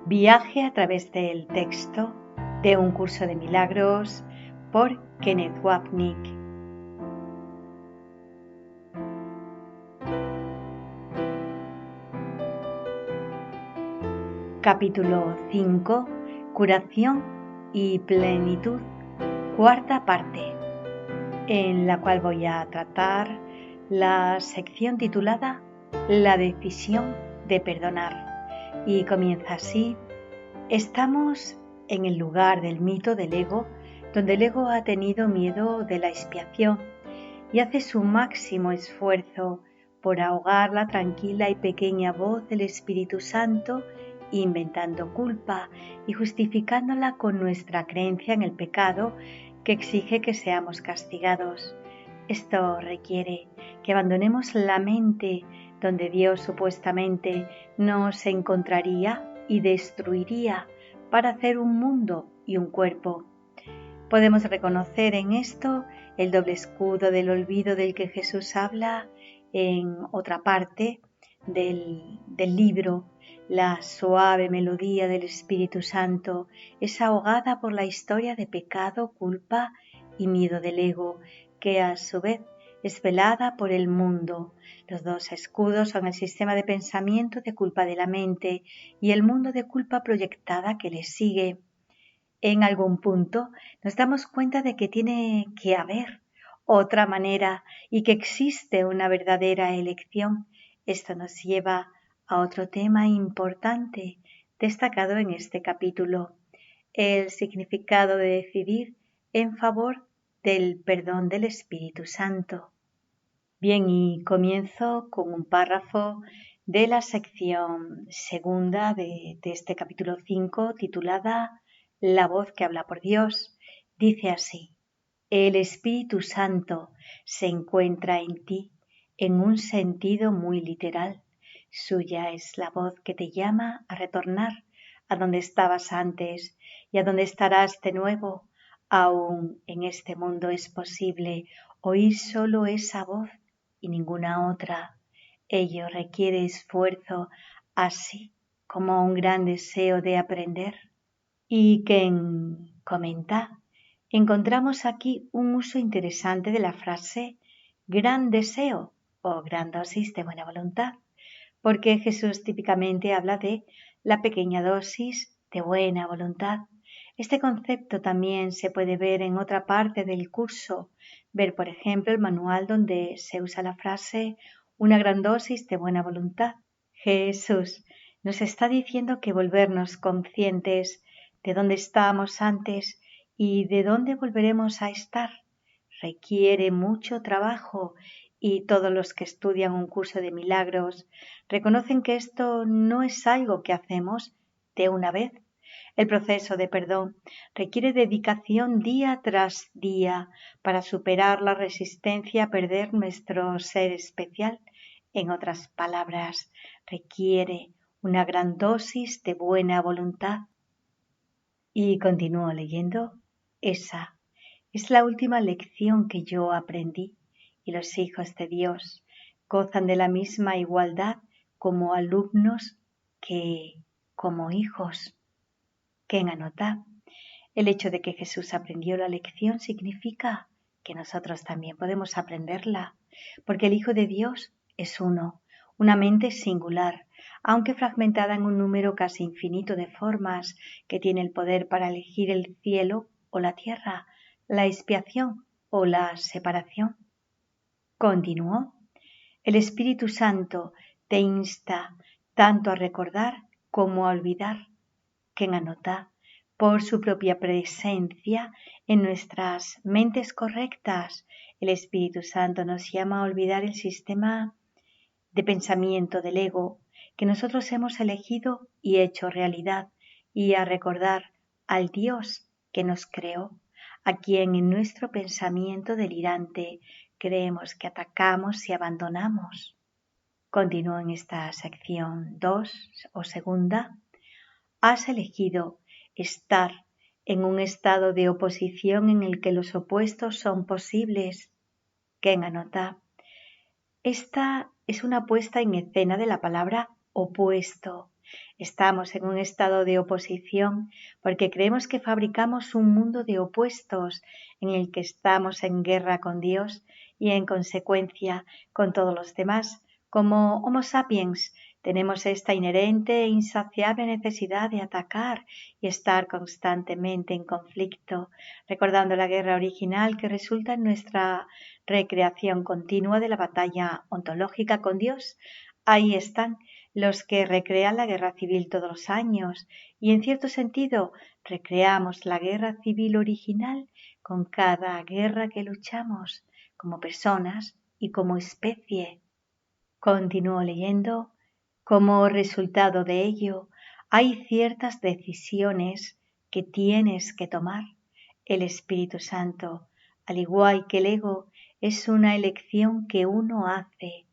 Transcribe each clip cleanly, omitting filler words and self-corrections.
Viaje a través del texto de Un curso de milagros por Kenneth Wapnick. Capítulo 5. Curación y plenitud. Cuarta parte, en la cual voy a tratar la sección titulada La decisión de perdonar. Y comienza así. Estamos en el lugar del mito del ego, donde el ego ha tenido miedo de la expiación y hace su máximo esfuerzo por ahogar la tranquila y pequeña voz del Espíritu Santo, inventando culpa y justificándola con nuestra creencia en el pecado que exige que seamos castigados. Esto requiere que abandonemos la mente donde Dios supuestamente nos encontraría y destruiría para hacer un mundo y un cuerpo. Podemos reconocer en esto el doble escudo del olvido del que Jesús habla en otra parte del libro. La suave melodía del Espíritu Santo es ahogada por la historia de pecado, culpa y miedo del ego, que a su vez es velada por el mundo. Los dos escudos son el sistema de pensamiento de culpa de la mente y el mundo de culpa proyectada que le sigue. En algún punto nos damos cuenta de que tiene que haber otra manera y que existe una verdadera elección. Esto nos lleva a otro tema importante destacado en este capítulo, el significado de decidir en favor del perdón del Espíritu Santo. Bien, y comienzo con un párrafo de la sección segunda de este capítulo 5, titulada La voz que habla por Dios. Dice así: el Espíritu Santo se encuentra en ti en un sentido muy literal. Suya es la voz que te llama a retornar a donde estabas antes y a donde estarás de nuevo. Aún en este mundo es posible oír solo esa voz y ninguna otra. Ello requiere esfuerzo, así como un gran deseo de aprender. Y quien comenta, encontramos aquí un uso interesante de la frase gran deseo o gran dosis de buena voluntad, porque Jesús típicamente habla de la pequeña dosis de buena voluntad. Este concepto también se puede ver en otra parte del curso, ver por ejemplo el manual donde se usa la frase una gran dosis de buena voluntad. Jesús nos está diciendo que volvernos conscientes de dónde estábamos antes y de dónde volveremos a estar requiere mucho trabajo, y todos los que estudian un curso de milagros reconocen que esto no es algo que hacemos de una vez. El proceso de perdón requiere dedicación día tras día para superar la resistencia a perder nuestro ser especial. En otras palabras, requiere una gran dosis de buena voluntad. Y continúo leyendo. Esa es la última lección que yo aprendí, y los hijos de Dios gozan de la misma igualdad como alumnos que como hijos. ¿Quién anota? El hecho de que Jesús aprendió la lección significa que nosotros también podemos aprenderla, porque el Hijo de Dios es uno, una mente singular, aunque fragmentada en un número casi infinito de formas, que tiene el poder para elegir el cielo o la tierra, la expiación o la separación. Continuó. El Espíritu Santo te insta tanto a recordar como a olvidar. ¿Quién anota? Por su propia presencia en nuestras mentes correctas, el Espíritu Santo nos llama a olvidar el sistema de pensamiento del ego que nosotros hemos elegido y hecho realidad, y a recordar al Dios que nos creó, a quien en nuestro pensamiento delirante creemos que atacamos y abandonamos. Continúo en esta sección 2 o segunda. Has elegido estar en un estado de oposición en el que los opuestos son posibles. ¿Quién anota? Esta es una puesta en escena de la palabra opuesto. Estamos en un estado de oposición porque creemos que fabricamos un mundo de opuestos en el que estamos en guerra con Dios y en consecuencia con todos los demás. Como Homo sapiens tenemos esta inherente e insaciable necesidad de atacar y estar constantemente en conflicto, recordando la guerra original que resulta en nuestra recreación continua de la batalla ontológica con Dios. Ahí están los que recrean la guerra civil todos los años y en cierto sentido recreamos la guerra civil original con cada guerra que luchamos como personas y como especie. Continúo leyendo. Como resultado de ello, hay ciertas decisiones que tienes que tomar. El Espíritu Santo, al igual que el ego, es una elección que uno hace.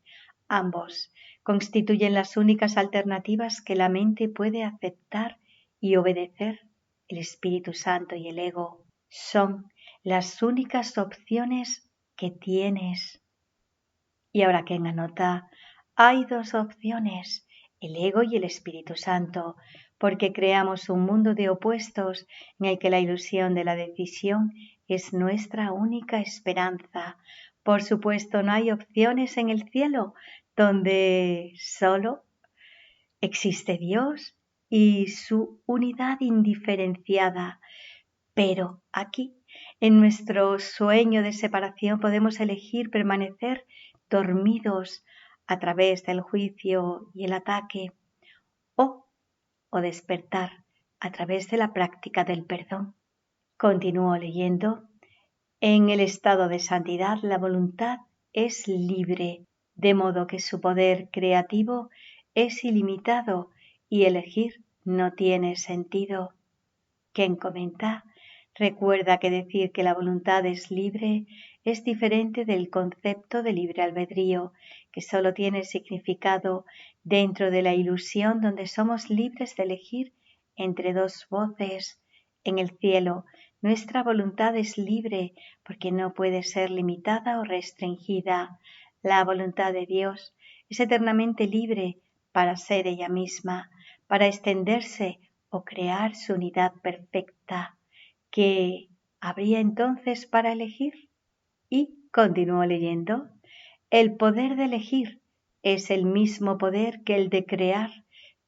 Ambos constituyen las únicas alternativas que la mente puede aceptar y obedecer. El Espíritu Santo y el ego son las únicas opciones que tienes. Y ahora que anota, hay dos opciones, el ego y el Espíritu Santo, porque creamos un mundo de opuestos en el que la ilusión de la decisión es nuestra única esperanza. Por supuesto, no hay opciones en el cielo, donde solo existe Dios y su unidad indiferenciada. Pero aquí, en nuestro sueño de separación, podemos elegir permanecer dormidos a través del juicio y el ataque, o despertar a través de la práctica del perdón. Continúo leyendo. En el estado de santidad, la voluntad es libre, de modo que su poder creativo es ilimitado y elegir no tiene sentido. Quien comenta, recuerda que decir que la voluntad es libre es diferente del concepto de libre albedrío, que solo tiene significado dentro de la ilusión donde somos libres de elegir entre dos voces. En el cielo, nuestra voluntad es libre porque no puede ser limitada o restringida. La voluntad de Dios es eternamente libre para ser ella misma, para extenderse o crear su unidad perfecta. ¿Qué habría entonces para elegir? Y continúo leyendo. El poder de elegir es el mismo poder que el de crear,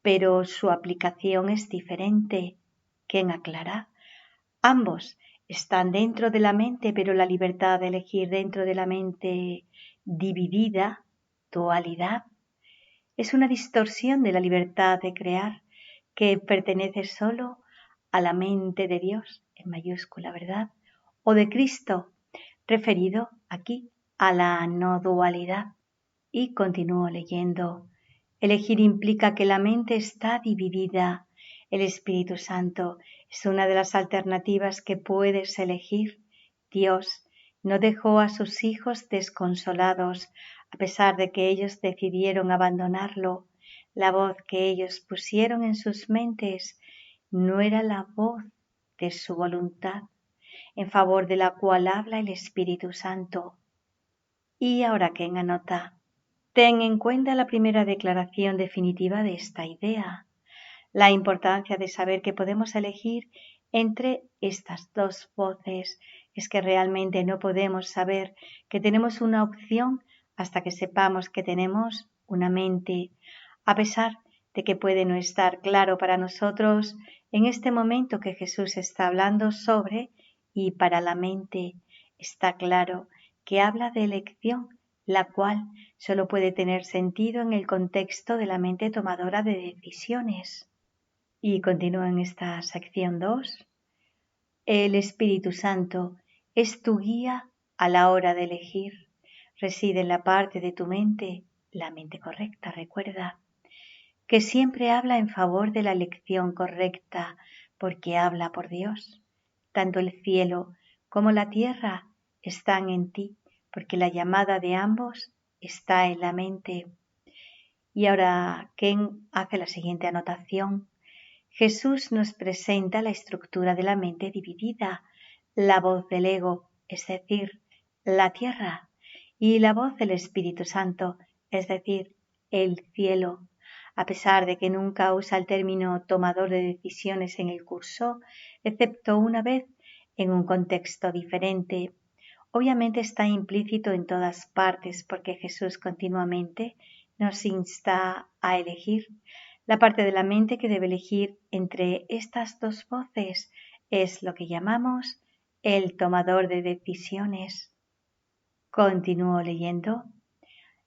pero su aplicación es diferente. ¿Quién aclara? Ambos están dentro de la mente, pero la libertad de elegir dentro de la mente dividida, dualidad, es una distorsión de la libertad de crear que pertenece solo a la mente de Dios, en mayúscula, ¿verdad? O de Cristo, referido aquí a la no dualidad. Y continúo leyendo. Elegir implica que la mente está dividida. El Espíritu Santo es una de las alternativas que puedes elegir. Dios no dejó a sus hijos desconsolados, a pesar de que ellos decidieron abandonarlo. La voz que ellos pusieron en sus mentes no era la voz de su voluntad, en favor de la cual habla el Espíritu Santo. Y ahora que anota, ten en cuenta la primera declaración definitiva de esta idea, la importancia de saber que podemos elegir entre estas dos voces. Es que realmente no podemos saber que tenemos una opción hasta que sepamos que tenemos una mente, a pesar de que puede no estar claro para nosotros en este momento que Jesús está hablando sobre, y para la mente está claro que habla de elección, la cual solo puede tener sentido en el contexto de la mente tomadora de decisiones. Y continúa en esta sección 2. El Espíritu Santo es tu guía a la hora de elegir. Reside en la parte de tu mente, la mente correcta, recuerda, que siempre habla en favor de la elección correcta, porque habla por Dios. Tanto el cielo como la tierra están en ti, porque la llamada de ambos está en la mente. Y ahora Ken hace la siguiente anotación. Jesús nos presenta la estructura de la mente dividida, la voz del ego, es decir, la tierra, y la voz del Espíritu Santo, es decir, el cielo. a pesar de que nunca usa el término tomador de decisiones en el curso, excepto una vez en un contexto diferente. Obviamente está implícito en todas partes porque Jesús continuamente nos insta a elegir. La parte de la mente que debe elegir entre estas dos voces es lo que llamamos el tomador de decisiones. Continúo leyendo.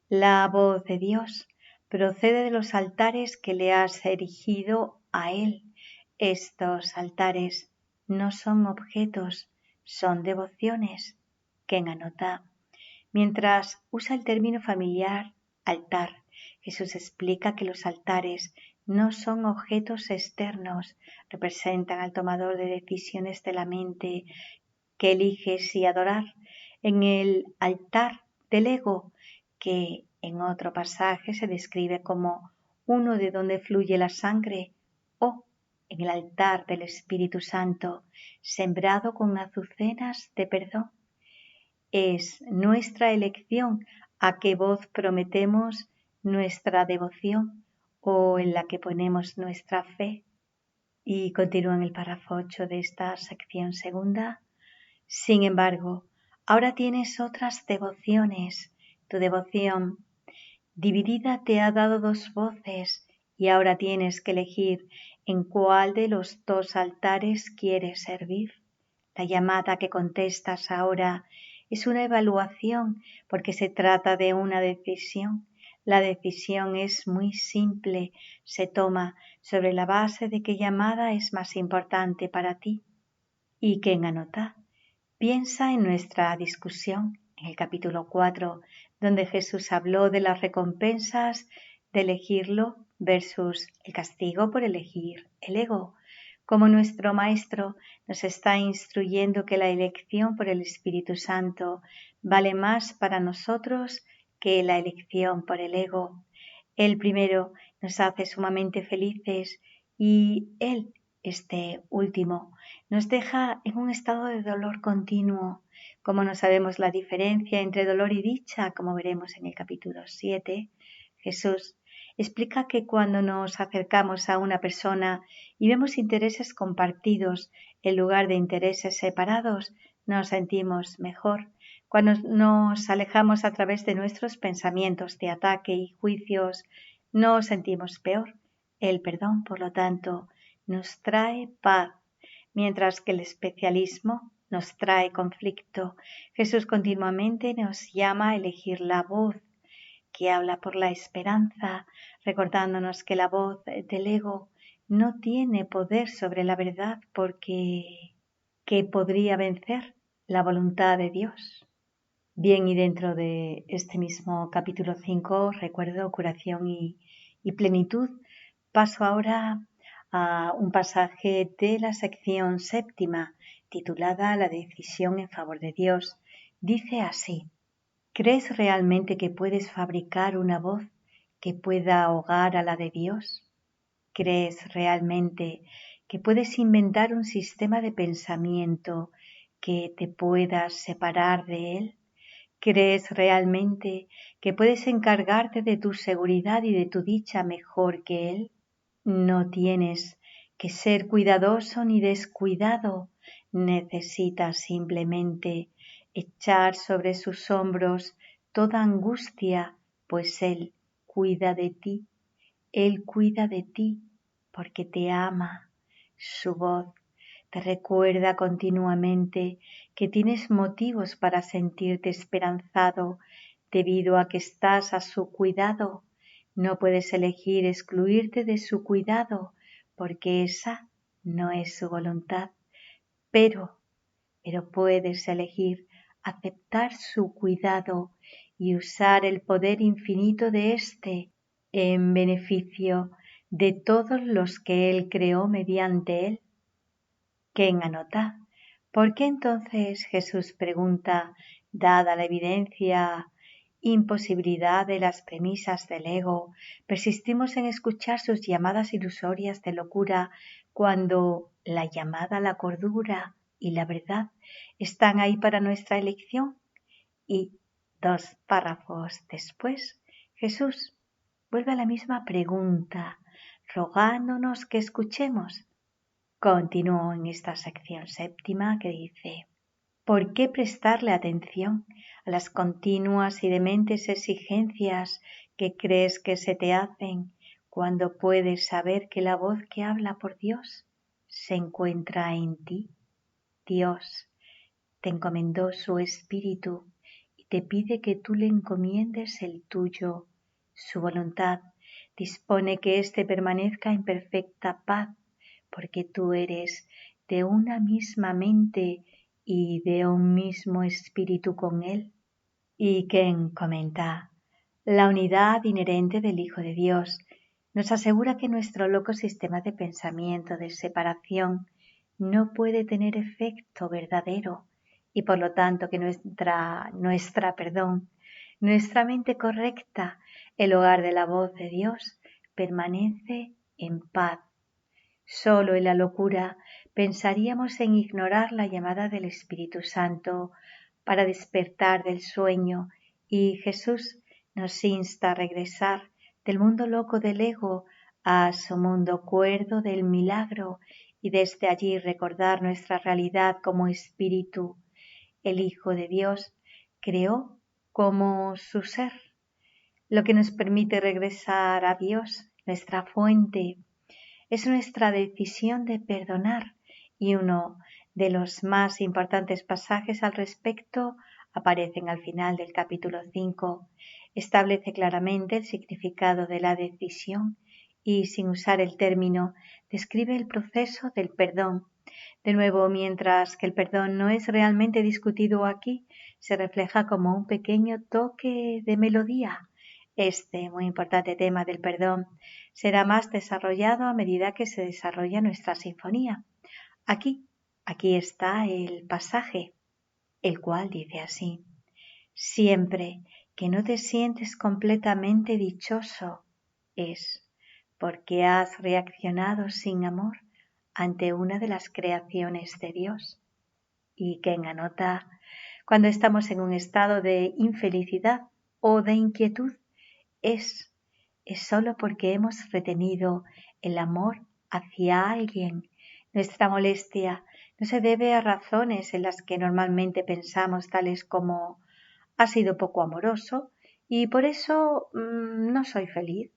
La voz de Dios procede de los altares que le has erigido a Él. Estos altares no son objetos, son devociones. Ken anota. Mientras usa el término familiar altar, Jesús explica que los altares no son objetos externos, representan al tomador de decisiones de la mente que elige si adorar. En el altar del ego, que en otro pasaje se describe como uno de donde fluye la sangre, o en el altar del Espíritu Santo, sembrado con azucenas de perdón. Es nuestra elección a qué voz prometemos nuestra devoción o en la que ponemos nuestra fe. Y continúa en el párrafo 8 de esta sección segunda. Sin embargo, ahora tienes otras devociones. Tu devoción dividida te ha dado dos voces y ahora tienes que elegir en cuál de los dos altares quieres servir. La llamada que contestas ahora es una evaluación porque se trata de una decisión. La decisión es muy simple, se toma sobre la base de qué llamada es más importante para ti. ¿Y quién anota? Piensa en nuestra discusión en el capítulo 4, donde Jesús habló de las recompensas de elegirlo versus el castigo por elegir el ego. Como nuestro Maestro nos está instruyendo que la elección por el Espíritu Santo vale más para nosotros que la elección por el ego. El primero nos hace sumamente felices y Él, este último, nos deja en un estado de dolor continuo. Como no sabemos la diferencia entre dolor y dicha, como veremos en el capítulo 7, Jesús explica que cuando nos acercamos a una persona y vemos intereses compartidos en lugar de intereses separados, nos sentimos mejor. Cuando nos alejamos a través de nuestros pensamientos de ataque y juicios, nos sentimos peor. El perdón, por lo tanto, nos trae paz, mientras que el especialismo nos trae conflicto. Jesús continuamente nos llama a elegir la voz que habla por la esperanza, recordándonos que la voz del ego no tiene poder sobre la verdad porque que podría vencer la voluntad de Dios. Bien, y dentro de este mismo capítulo 5, recuerdo curación y plenitud, paso ahora a un pasaje de la sección séptima, titulada La decisión en favor de Dios. Dice así: ¿crees realmente que puedes fabricar una voz que pueda ahogar a la de Dios? ¿Crees realmente que puedes inventar un sistema de pensamiento que te pueda separar de Él? ¿Crees realmente que puedes encargarte de tu seguridad y de tu dicha mejor que Él? No tienes que ser cuidadoso ni descuidado. Necesitas simplemente echar sobre sus hombros toda angustia, pues Él cuida de ti. Él cuida de ti porque te ama. Su voz te recuerda continuamente que tienes motivos para sentirte esperanzado debido a que estás a su cuidado. No puedes elegir excluirte de su cuidado porque esa no es su voluntad, pero puedes elegir aceptar su cuidado y usar el poder infinito de éste en beneficio de todos los que Él creó mediante Él. ¿Quién anota? ¿Por qué entonces Jesús pregunta, dada la evidencia imposibilidad de las premisas del ego, persistimos en escuchar sus llamadas ilusorias de locura cuando la llamada a la cordura y la verdad están ahí para nuestra elección? Y 2 párrafos después, Jesús vuelve a la misma pregunta, rogándonos que escuchemos. Continúo en esta sección séptima que dice: ¿por qué prestarle atención a las continuas y dementes exigencias que crees que se te hacen cuando puedes saber que la voz que habla por Dios se encuentra en ti? Dios te encomendó su espíritu y te pide que tú le encomiendes el tuyo. Su voluntad dispone que éste permanezca en perfecta paz, porque tú eres de una misma mente y de un mismo espíritu con él. Y Ken comenta: la unidad inherente del Hijo de Dios nos asegura que nuestro loco sistema de pensamiento de separación no puede tener efecto verdadero y por lo tanto que nuestra mente correcta, el hogar de la voz de Dios, permanece en paz. Solo en la locura pensaríamos en ignorar la llamada del Espíritu Santo para despertar del sueño, y Jesús nos insta a regresar del mundo loco del ego a su mundo cuerdo del milagro y desde allí recordar nuestra realidad como espíritu. El Hijo de Dios creó como su ser, lo que nos permite regresar a Dios, nuestra fuente. Es nuestra decisión de perdonar, y uno de los más importantes pasajes al respecto aparecen al final del capítulo 5. Establece claramente el significado de la decisión y, sin usar el término, describe el proceso del perdón. De nuevo, mientras que el perdón no es realmente discutido aquí, se refleja como un pequeño toque de melodía. Este muy importante tema del perdón será más desarrollado a medida que se desarrolla nuestra sinfonía. Aquí está el pasaje, el cual dice así: siempre que no te sientes completamente dichoso, es porque has reaccionado sin amor ante una de las creaciones de Dios. Y quien anota: cuando estamos en un estado de infelicidad o de inquietud, es solo porque hemos retenido el amor hacia alguien. Nuestra molestia no se debe a razones en las que normalmente pensamos, tales como: ha sido poco amoroso y por eso no soy feliz.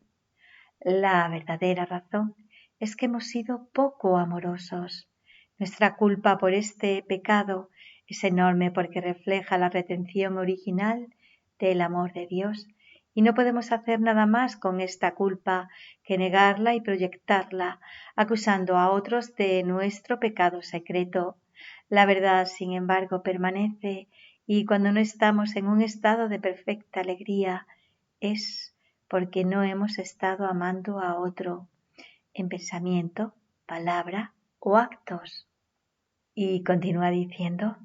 La verdadera razón es que hemos sido poco amorosos. Nuestra culpa por este pecado es enorme porque refleja la retención original del amor de Dios, y no podemos hacer nada más con esta culpa que negarla y proyectarla, acusando a otros de nuestro pecado secreto. La verdad, sin embargo, permanece, y cuando no estamos en un estado de perfecta alegría, es porque no hemos estado amando a otro, en pensamiento, palabra o actos. Y continúa diciendo: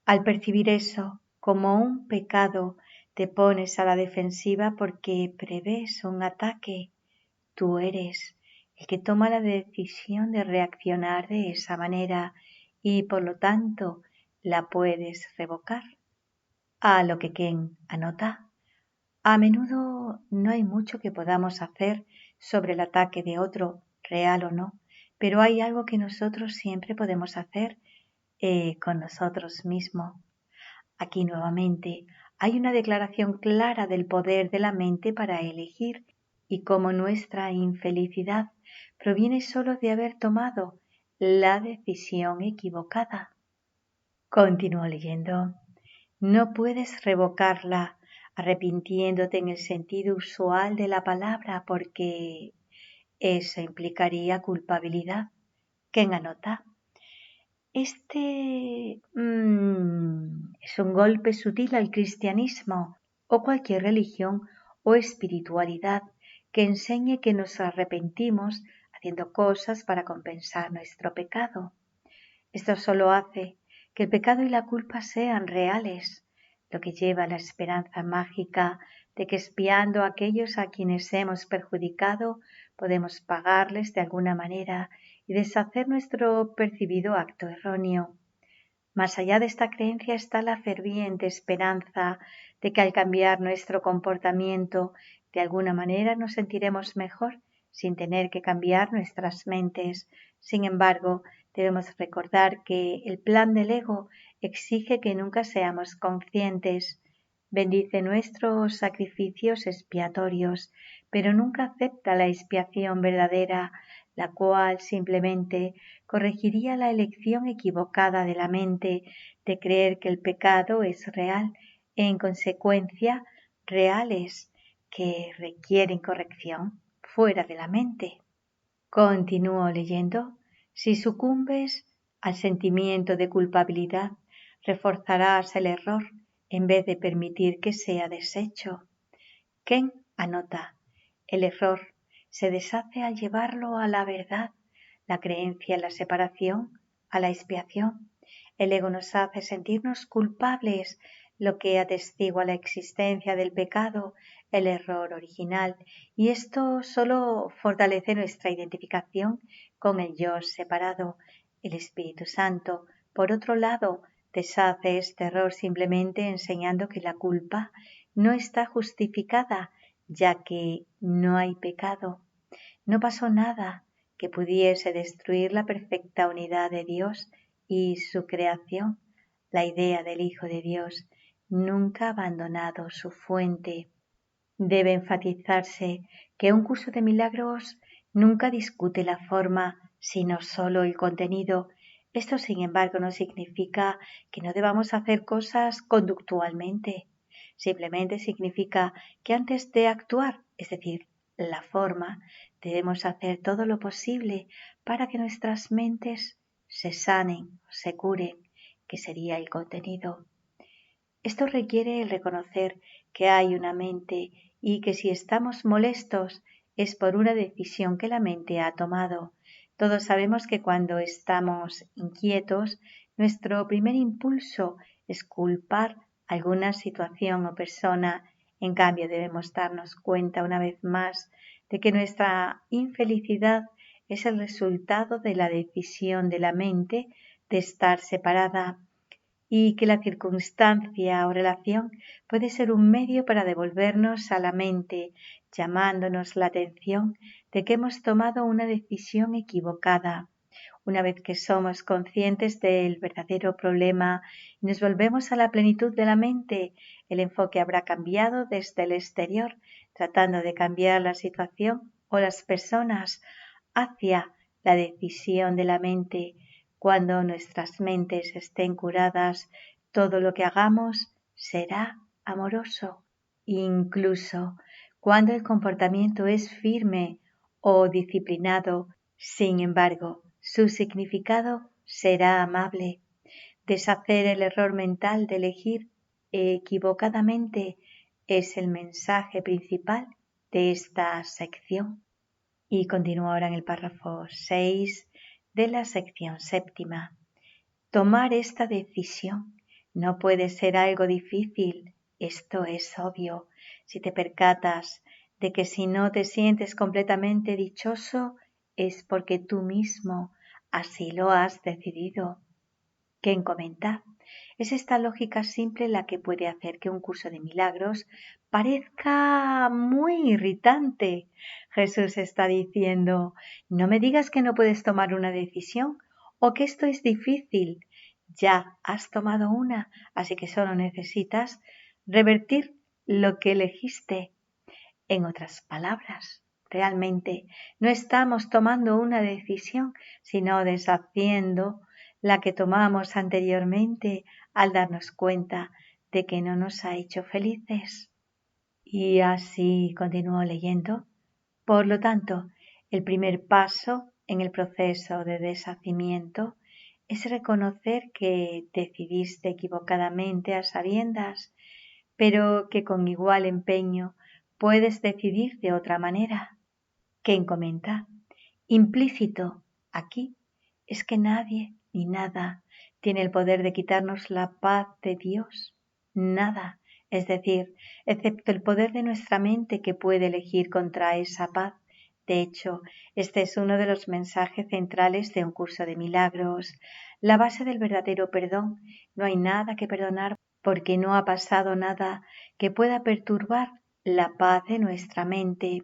al percibir eso como un pecado, te pones a la defensiva porque prevés un ataque. Tú eres el que toma la decisión de reaccionar de esa manera y por lo tanto la puedes revocar. A lo que Ken anota: a menudo no hay mucho que podamos hacer sobre el ataque de otro, real o no, pero hay algo que nosotros siempre podemos hacer con nosotros mismos. Aquí nuevamente hay una declaración clara del poder de la mente para elegir y cómo nuestra infelicidad proviene solo de haber tomado la decisión equivocada. Continúo leyendo: no puedes revocarla arrepintiéndote en el sentido usual de la palabra, porque eso implicaría culpabilidad. ¿Quién anota? Este es un golpe sutil al cristianismo o cualquier religión o espiritualidad que enseñe que nos arrepentimos haciendo cosas para compensar nuestro pecado. Esto solo hace que el pecado y la culpa sean reales, lo que lleva a la esperanza mágica de que expiando a aquellos a quienes hemos perjudicado, podemos pagarles de alguna manera y deshacer nuestro percibido acto erróneo. Más allá de esta creencia está la ferviente esperanza de que al cambiar nuestro comportamiento, De alguna manera nos sentiremos mejor sin tener que cambiar nuestras mentes. Sin embargo, debemos recordar que el plan del ego exige que nunca seamos conscientes. Bendice nuestros sacrificios expiatorios, pero nunca acepta la expiación verdadera, la cual simplemente corregiría la elección equivocada de la mente de creer que el pecado es real e en consecuencia reales que requieren corrección fuera de la mente. Continúo leyendo. Si sucumbes al sentimiento de culpabilidad, reforzarás el error en vez de permitir que sea deshecho. Ken anota, el error se deshace al llevarlo a la verdad, la creencia en la separación, a la expiación. El ego nos hace sentirnos culpables, lo que atestigua la existencia del pecado, el error original, y esto solo fortalece nuestra identificación con el yo separado. El Espíritu Santo, por otro lado, deshace este error simplemente enseñando que la culpa no está justificada, ya que no hay pecado. No pasó nada que pudiese destruir la perfecta unidad de Dios y su creación. La idea del Hijo de Dios nunca ha abandonado su fuente. Debe enfatizarse que un curso de milagros nunca discute la forma, sino solo el contenido. Esto, sin embargo, no significa que no debamos hacer cosas conductualmente. Simplemente significa que antes de actuar, es decir, la forma, debemos hacer todo lo posible para que nuestras mentes se sanen, se curen, que sería el contenido. Esto requiere el reconocer que hay una mente y que si estamos molestos es por una decisión que la mente ha tomado. Todos sabemos que cuando estamos inquietos, nuestro primer impulso es culpar alguna situación o persona. En cambio, debemos darnos cuenta una vez más de que nuestra infelicidad es el resultado de la decisión de la mente de estar separada y que la circunstancia o relación puede ser un medio para devolvernos a la mente, llamándonos la atención de que hemos tomado una decisión equivocada. Una vez que somos conscientes del verdadero problema y nos volvemos a la plenitud de la mente, el enfoque habrá cambiado desde el exterior, tratando de cambiar la situación o las personas hacia la decisión de la mente. Cuando nuestras mentes estén curadas, todo lo que hagamos será amoroso, incluso cuando el comportamiento es firme o disciplinado. Sin embargo, su significado será amable. Deshacer el error mental de elegir equivocadamente es el mensaje principal de esta sección. Y continúo ahora en el párrafo 6 de la sección 7. Tomar esta decisión no puede ser algo difícil, esto es obvio. Si te percatas de que si no te sientes completamente dichoso, es porque tú mismo así lo has decidido. ¿Quién comenta? Es esta lógica simple la que puede hacer que un curso de milagros parezca muy irritante. Jesús está diciendo, no me digas que no puedes tomar una decisión o que esto es difícil. Ya has tomado una, así que solo necesitas revertir lo que elegiste. En otras palabras, realmente no estamos tomando una decisión, sino deshaciendo la que tomamos anteriormente al darnos cuenta de que no nos ha hecho felices. Y así continúo leyendo. Por lo tanto, el primer paso en el proceso de deshacimiento es reconocer que decidiste equivocadamente a sabiendas, pero que con igual empeño puedes decidir de otra manera. ¿Quién comenta? Implícito aquí es que nadie ni nada tiene el poder de quitarnos la paz de Dios. Nada, es decir, excepto el poder de nuestra mente que puede elegir contra esa paz. De hecho, este es uno de los mensajes centrales de un curso de milagros. La base del verdadero perdón. No hay nada que perdonar porque no ha pasado nada que pueda perturbar la paz de nuestra mente.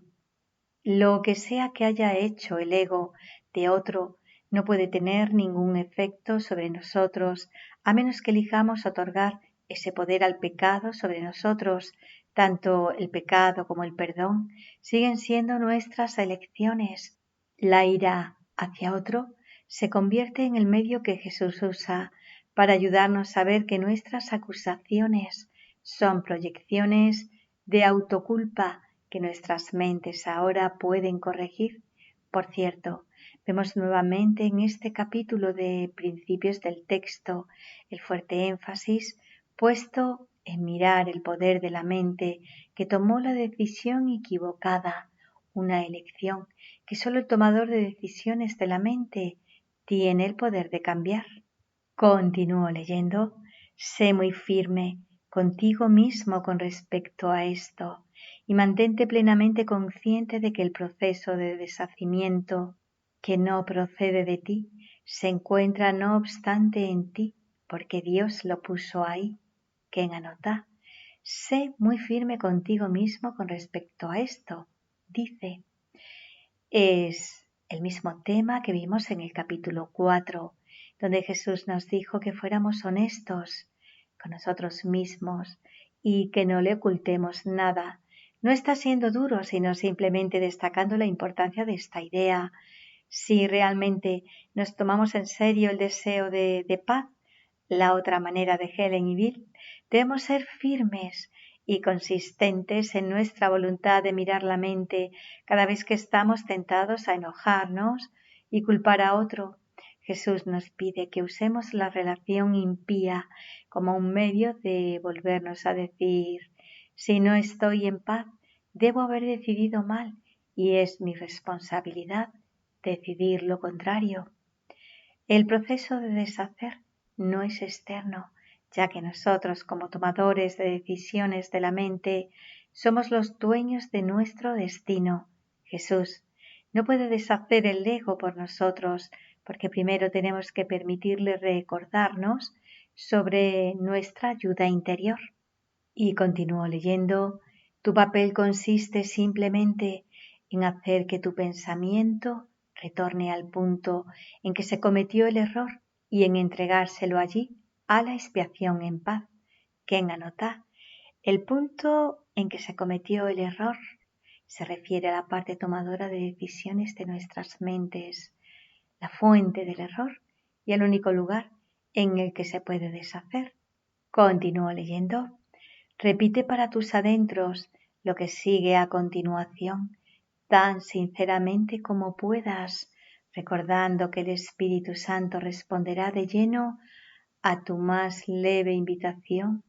Lo que sea que haya hecho el ego de otro no puede tener ningún efecto sobre nosotros, a menos que elijamos otorgar ese poder al pecado sobre nosotros. Tanto el pecado como el perdón siguen siendo nuestras elecciones. La ira hacia otro se convierte en el medio que Jesús usa para ayudarnos a ver que nuestras acusaciones son proyecciones de autoculpa que nuestras mentes ahora pueden corregir. Por cierto, vemos nuevamente en este capítulo de principios del texto el fuerte énfasis puesto en mirar el poder de la mente que tomó la decisión equivocada, una elección que solo el tomador de decisiones de la mente tiene el poder de cambiar. Continúo leyendo. Sé muy firme contigo mismo con respecto a esto y mantente plenamente consciente de que el proceso de deshacimiento que no procede de ti se encuentra no obstante en ti, porque Dios lo puso ahí. Ken anota. Sé muy firme contigo mismo con respecto a esto. Dice, es el mismo tema que vimos en el capítulo 4, donde Jesús nos dijo que fuéramos honestos con nosotros mismos y que no le ocultemos nada. No está siendo duro, sino simplemente destacando la importancia de esta idea. Si realmente nos tomamos en serio el deseo de paz, la otra manera de Helen y Bill, debemos ser firmes y consistentes en nuestra voluntad de mirar la mente cada vez que estamos tentados a enojarnos y culpar a otro. Jesús nos pide que usemos la relación impía como un medio de volvernos a decir, si no estoy en paz, debo haber decidido mal y es mi responsabilidad decidir lo contrario. El proceso de deshacer no es externo, ya que nosotros como tomadores de decisiones de la mente somos los dueños de nuestro destino. Jesús no puede deshacer el ego por nosotros, porque primero tenemos que permitirle recordarnos sobre nuestra ayuda interior. Y continúo leyendo, tu papel consiste simplemente en hacer que tu pensamiento retorne al punto en que se cometió el error y en entregárselo allí a la expiación en paz. Ken anota, el punto en que se cometió el error se refiere a la parte tomadora de decisiones de nuestras mentes, la fuente del error y el único lugar en el que se puede deshacer. Continúo leyendo. Repite para tus adentros lo que sigue a continuación, tan sinceramente como puedas, recordando que el Espíritu Santo responderá de lleno a tu más leve invitación.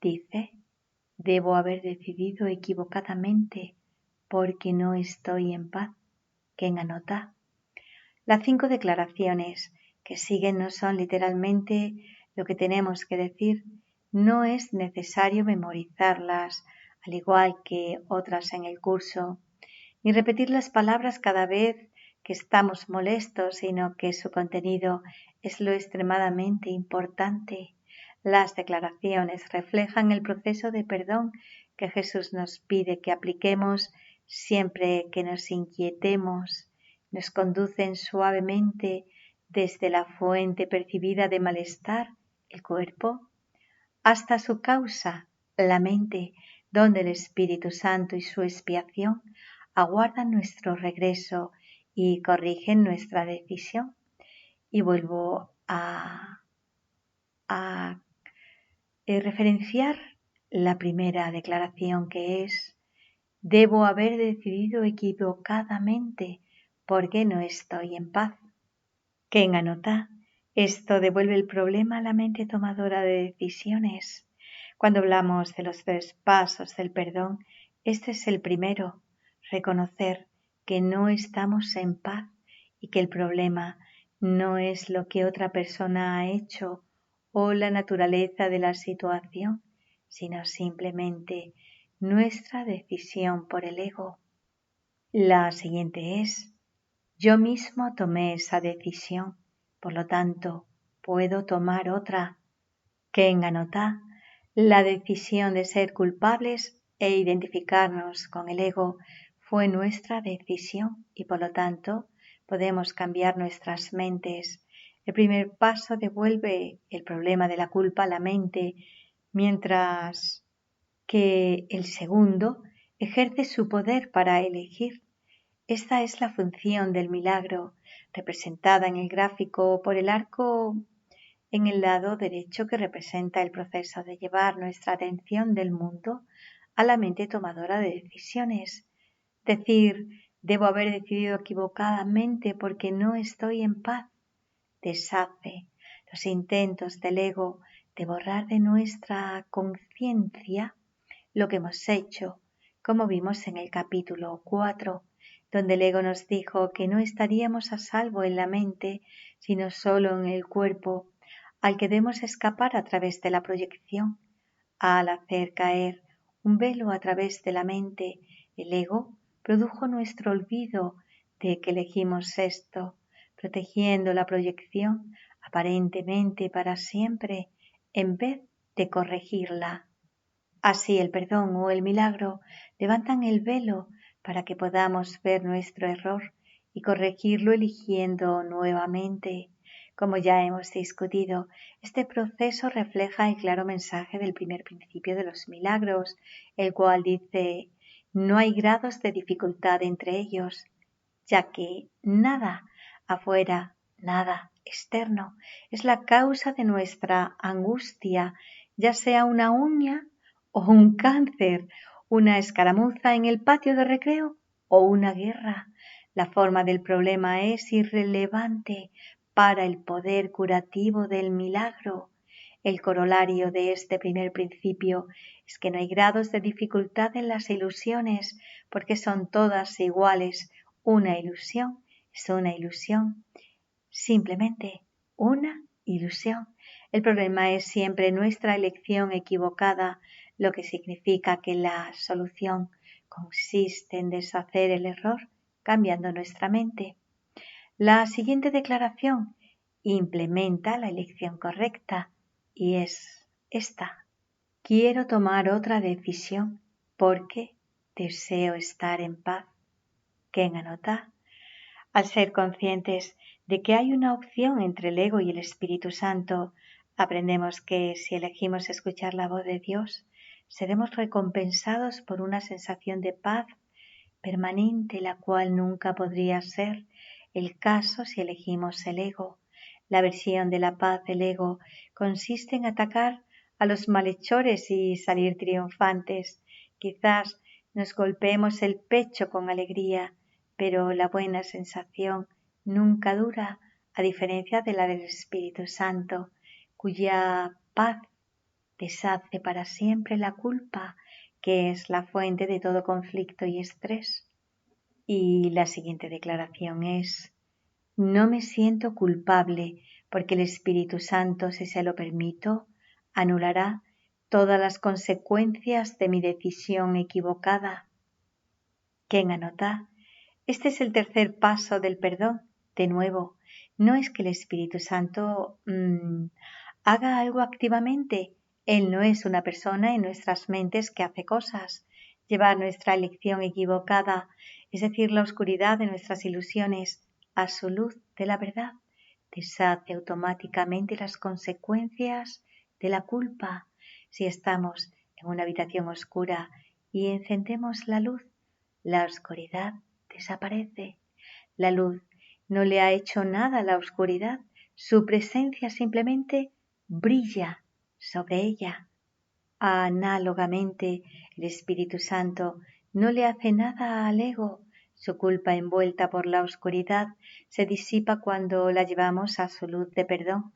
Dice, debo haber decidido equivocadamente porque no estoy en paz. Ken anota. Las 5 declaraciones que siguen no son literalmente lo que tenemos que decir. No es necesario memorizarlas, al igual que otras en el curso, ni repetir las palabras cada vez que estamos molestos, sino que su contenido es lo extremadamente importante. Las declaraciones reflejan el proceso de perdón que Jesús nos pide que apliquemos siempre que nos inquietemos. Nos conducen suavemente desde la fuente percibida de malestar, el cuerpo, hasta su causa, la mente, donde el Espíritu Santo y su expiación aguardan nuestro regreso y corrigen nuestra decisión. Y vuelvo a referenciar la primera declaración, que es: debo haber decidido equivocadamente porque no estoy en paz. Ken anota, esto devuelve el problema a la mente tomadora de decisiones. Cuando hablamos de los 3 pasos del perdón, este es el primero: reconocer que no estamos en paz y que el problema no es lo que otra persona ha hecho o la naturaleza de la situación, sino simplemente nuestra decisión por el ego. La siguiente es: yo mismo tomé esa decisión, por lo tanto, puedo tomar otra. Ken anota, la decisión de ser culpables e identificarnos con el ego fue nuestra decisión y por lo tanto podemos cambiar nuestras mentes. El primer paso devuelve el problema de la culpa a la mente, mientras que el segundo ejerce su poder para elegir. Esta es la función del milagro, representada en el gráfico por el arco en el lado derecho, que representa el proceso de llevar nuestra atención del mundo a la mente tomadora de decisiones. Decir, debo haber decidido equivocadamente porque no estoy en paz, deshace los intentos del ego de borrar de nuestra conciencia lo que hemos hecho, como vimos en el capítulo 4, donde el ego nos dijo que no estaríamos a salvo en la mente, sino solo en el cuerpo, al que debemos escapar a través de la proyección. Al hacer caer un velo a través de la mente, el ego produjo nuestro olvido de que elegimos esto, protegiendo la proyección aparentemente para siempre, en vez de corregirla. Así el perdón o el milagro levantan el velo para que podamos ver nuestro error y corregirlo eligiendo nuevamente. Como ya hemos discutido, este proceso refleja el claro mensaje del primer principio de los milagros, el cual dice: no hay grados de dificultad entre ellos, ya que nada afuera, nada externo, es la causa de nuestra angustia, ya sea una uña o un cáncer, una escaramuza en el patio de recreo o una guerra. La forma del problema es irrelevante para el poder curativo del milagro. El corolario de este primer principio es que no hay grados de dificultad en las ilusiones, porque son todas iguales. Una ilusión es una ilusión, simplemente una ilusión. El problema es siempre nuestra elección equivocada, lo que significa que la solución consiste en deshacer el error cambiando nuestra mente. La siguiente declaración implementa la elección correcta y es esta: quiero tomar otra decisión porque deseo estar en paz. ¿Quién anota? Al ser conscientes de que hay una opción entre el ego y el Espíritu Santo, aprendemos que si elegimos escuchar la voz de Dios, seremos recompensados por una sensación de paz permanente, la cual nunca podría ser el caso si elegimos el ego. La versión de la paz del ego consiste en atacar a los malhechores y salir triunfantes. Quizás nos golpeemos el pecho con alegría, pero la buena sensación nunca dura, a diferencia de la del Espíritu Santo, cuya paz deshace para siempre la culpa, que es la fuente de todo conflicto y estrés. Y la siguiente declaración es: no me siento culpable porque el Espíritu Santo, si se lo permito, anulará todas las consecuencias de mi decisión equivocada. ¿Quién anota? Este es el tercer paso del perdón. De nuevo, no es que el Espíritu Santo haga algo activamente. Él no es una persona en nuestras mentes que hace cosas. Llevar nuestra elección equivocada, es decir, la oscuridad de nuestras ilusiones, a su luz de la verdad, deshace automáticamente las consecuencias de la culpa. Si estamos en una habitación oscura y encendemos la luz, la oscuridad desaparece. La luz no le ha hecho nada a la oscuridad, su presencia simplemente brilla sobre ella. Análogamente, el Espíritu Santo no le hace nada al ego. Su culpa envuelta por la oscuridad se disipa cuando la llevamos a su luz de perdón.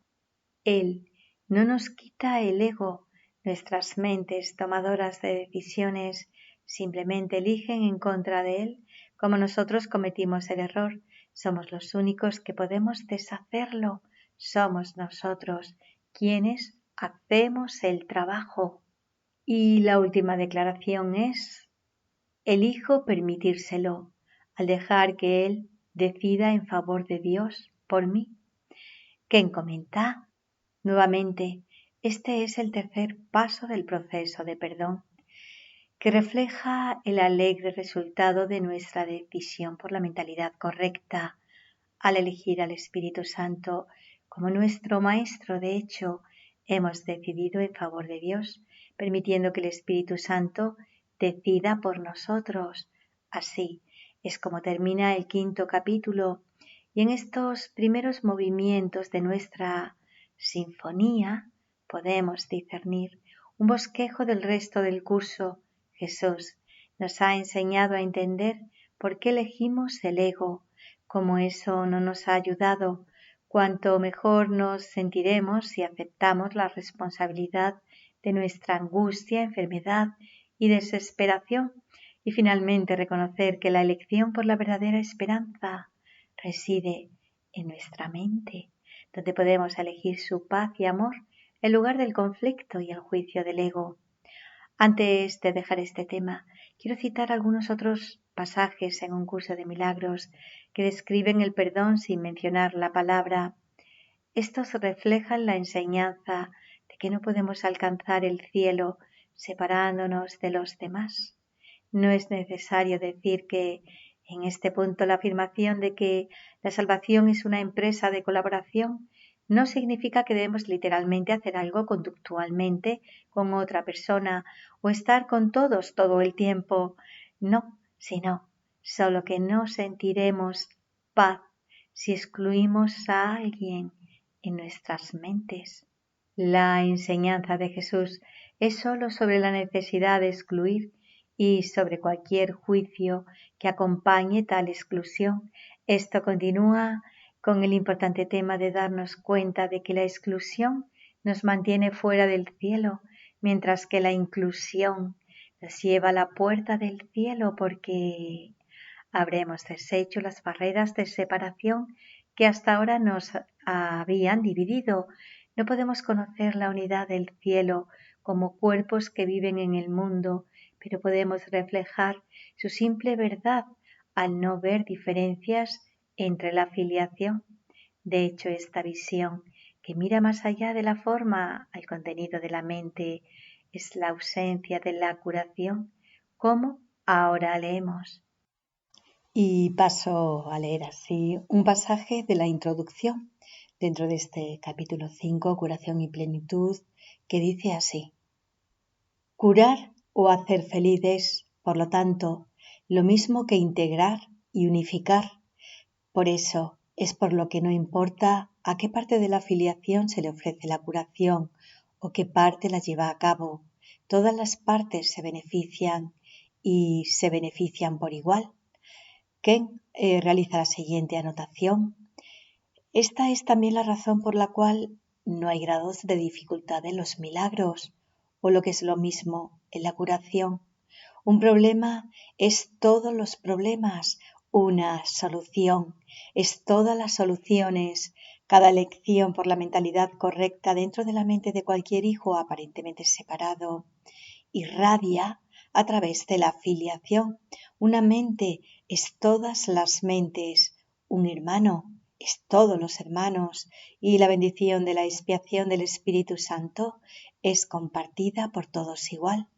Él no nos quita el ego. Nuestras mentes tomadoras de decisiones simplemente eligen en contra de él. Como nosotros cometimos el error, somos los únicos que podemos deshacerlo. Somos nosotros quienes hacemos el trabajo. Y la última declaración es: elijo permitírselo, al dejar que él decida en favor de Dios por mí. ¿Quién comenta? Nuevamente, este es el tercer paso del proceso de perdón. que refleja el alegre resultado de nuestra decisión por la mentalidad correcta al elegir al Espíritu Santo como nuestro Maestro. De hecho, hemos decidido en favor de Dios, permitiendo que el Espíritu Santo decida por nosotros. Así es como termina el 5º capítulo, y en estos primeros movimientos de nuestra sinfonía podemos discernir un bosquejo del resto del curso. Jesús nos ha enseñado a entender por qué elegimos el ego. Como eso no nos ha ayudado, cuanto mejor nos sentiremos si aceptamos la responsabilidad de nuestra angustia, enfermedad y desesperación, y finalmente reconocer que la elección por la verdadera esperanza reside en nuestra mente, donde podemos elegir su paz y amor en lugar del conflicto y el juicio del ego. Antes de dejar este tema, quiero citar algunos otros pasajes en un curso de milagros que describen el perdón sin mencionar la palabra. Estos reflejan la enseñanza de que no podemos alcanzar el cielo separándonos de los demás. No es necesario decir que en este punto la afirmación de que la salvación es una empresa de colaboración no significa que debemos literalmente hacer algo conductualmente con otra persona o estar con todos todo el tiempo. No, sino solo que no sentiremos paz si excluimos a alguien en nuestras mentes. La enseñanza de Jesús es solo sobre la necesidad de excluir y sobre cualquier juicio que acompañe tal exclusión. Esto continúa con el importante tema de darnos cuenta de que la exclusión nos mantiene fuera del cielo, mientras que la inclusión nos lleva a la puerta del cielo, porque habremos deshecho las barreras de separación que hasta ahora nos habían dividido. No podemos conocer la unidad del cielo como cuerpos que viven en el mundo, pero podemos reflejar su simple verdad al no ver diferencias entre la filiación. De hecho, esta visión, que mira más allá de la forma al contenido de la mente, es la ausencia de la curación, como ahora leemos. Y paso a leer así un pasaje de la introducción dentro de este capítulo 5, Curación y Plenitud, que dice así: curar o hacer feliz es, por lo tanto, lo mismo que integrar y unificar. Por eso es por lo que no importa a qué parte de la filiación se le ofrece la curación o qué parte la lleva a cabo. Todas las partes se benefician y se benefician por igual. Ken realiza la siguiente anotación. Esta es también la razón por la cual no hay grados de dificultad en los milagros, o lo que es lo mismo, en la curación. Un problema es todos los problemas, una solución es todas las soluciones. Cada elección por la mentalidad correcta dentro de la mente de cualquier hijo aparentemente separado irradia a través de la filiación. Una mente es todas las mentes, un hermano es todos los hermanos, y la bendición de la expiación del Espíritu Santo es compartida por todos igual.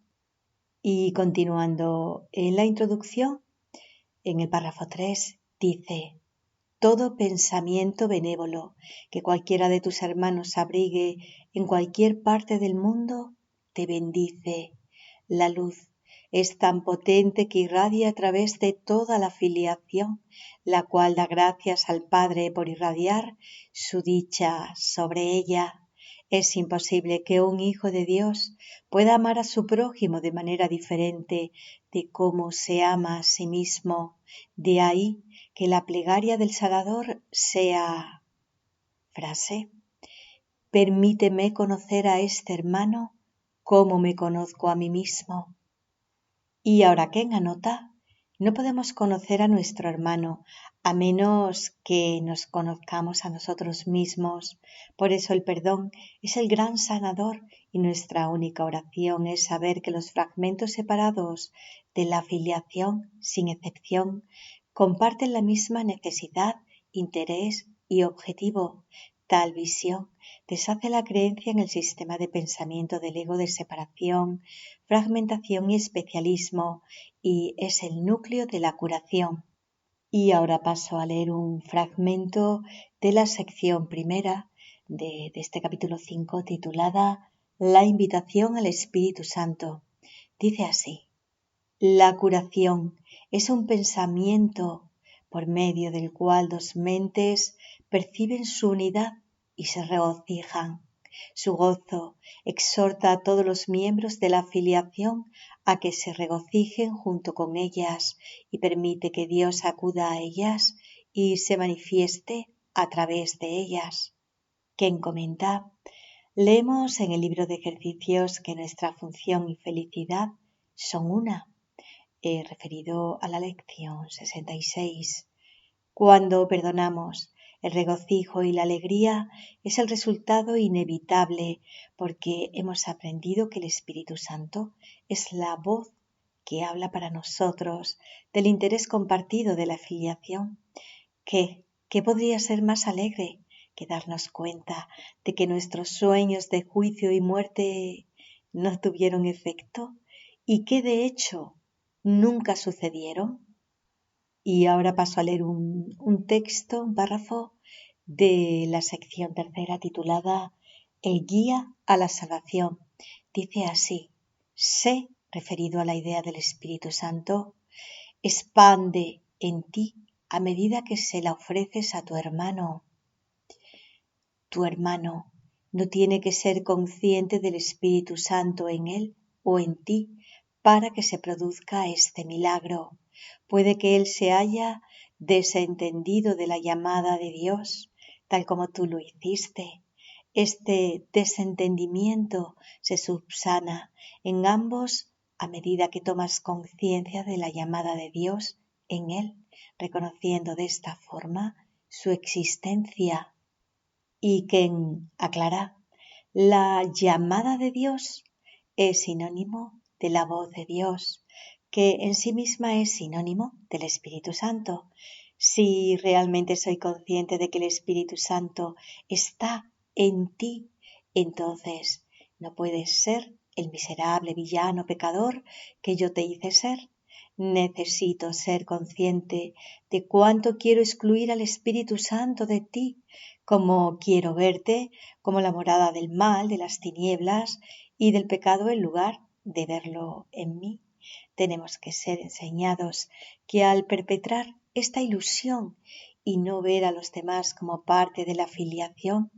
Y continuando en la introducción, en el párrafo 3 dice: todo pensamiento benévolo que cualquiera de tus hermanos abrigue en cualquier parte del mundo te bendice. La luz es tan potente que irradia a través de toda la filiación, la cual da gracias al Padre por irradiar su dicha sobre ella. Es imposible que un hijo de Dios pueda amar a su prójimo de manera diferente de cómo se ama a sí mismo. De ahí que la plegaria del Salvador sea frase: permíteme conocer a este hermano como me conozco a mí mismo. Y ahora Ken anota: no podemos conocer a nuestro hermano a menos que nos conozcamos a nosotros mismos. Por eso el perdón es el gran sanador y nuestra única oración es saber que los fragmentos separados de la filiación, sin excepción, comparten la misma necesidad, interés y objetivo. Tal visión deshace la creencia en el sistema de pensamiento del ego de separación, fragmentación y especialismo, y es el núcleo de la curación. Y ahora paso a leer un fragmento de la sección primera de este capítulo 5 titulada La invitación al Espíritu Santo. Dice así: la curación es un pensamiento por medio del cual dos mentes perciben su unidad y se regocijan. Su gozo exhorta a todos los miembros de la filiación a que se regocijen junto con ellas y permite que Dios acuda a ellas y se manifieste a través de ellas. Quien comenta, leemos en el libro de ejercicios que nuestra función y felicidad son una. Referido a la lección 66. Cuando perdonamos, el regocijo y la alegría es el resultado inevitable porque hemos aprendido que el Espíritu Santo es la voz que habla para nosotros del interés compartido de la filiación. ¿Qué podría ser más alegre que darnos cuenta de que nuestros sueños de juicio y muerte no tuvieron efecto y que de hecho nunca sucedieron? Y ahora paso a leer un texto, un párrafo de la sección tercera titulada El guía a la salvación. Dice así: sé, referido a la idea del Espíritu Santo, expande en ti a medida que se la ofreces a tu hermano. Tu hermano no tiene que ser consciente del Espíritu Santo en él o en ti para que se produzca este milagro. Puede que él se haya desentendido de la llamada de Dios, tal como tú lo hiciste. Este desentendimiento se subsana en ambos a medida que tomas conciencia de la llamada de Dios en él, reconociendo de esta forma su existencia. Y quien aclara, la llamada de Dios es sinónimo de la voz de Dios, que en sí misma es sinónimo del Espíritu Santo. Si realmente soy consciente de que el Espíritu Santo está en ti, entonces no puedes ser el miserable villano pecador que yo te hice ser. Necesito ser consciente de cuánto quiero excluir al Espíritu Santo de ti, como quiero verte como la morada del mal, de las tinieblas y del pecado en lugar de verlo en mí. Tenemos que ser enseñados que al perpetrar esta ilusión y no ver a los demás como parte de la filiación,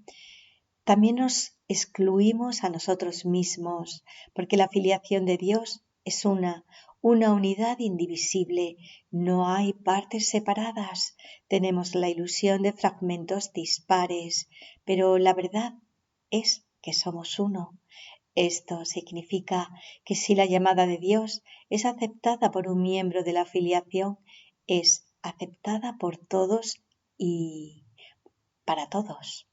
también nos excluimos a nosotros mismos, porque la filiación de Dios es una unidad indivisible, no hay partes separadas. Tenemos la ilusión de fragmentos dispares, pero la verdad es que somos uno. Esto significa que si la llamada de Dios es aceptada por un miembro de la filiación, es aceptada por todos y para todos.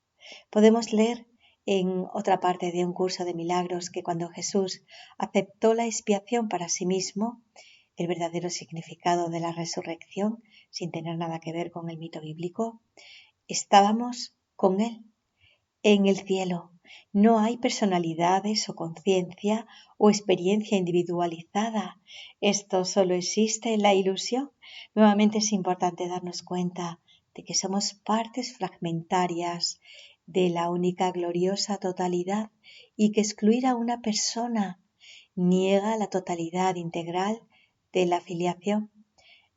Podemos leer en otra parte de un curso de milagros que cuando Jesús aceptó la expiación para sí mismo, el verdadero significado de la resurrección, sin tener nada que ver con el mito bíblico, estábamos con Él en el cielo. No hay personalidades o conciencia o experiencia individualizada. Esto solo existe en la ilusión. Nuevamente es importante darnos cuenta de que somos partes fragmentarias de la única gloriosa totalidad y que excluir a una persona niega la totalidad integral de la filiación.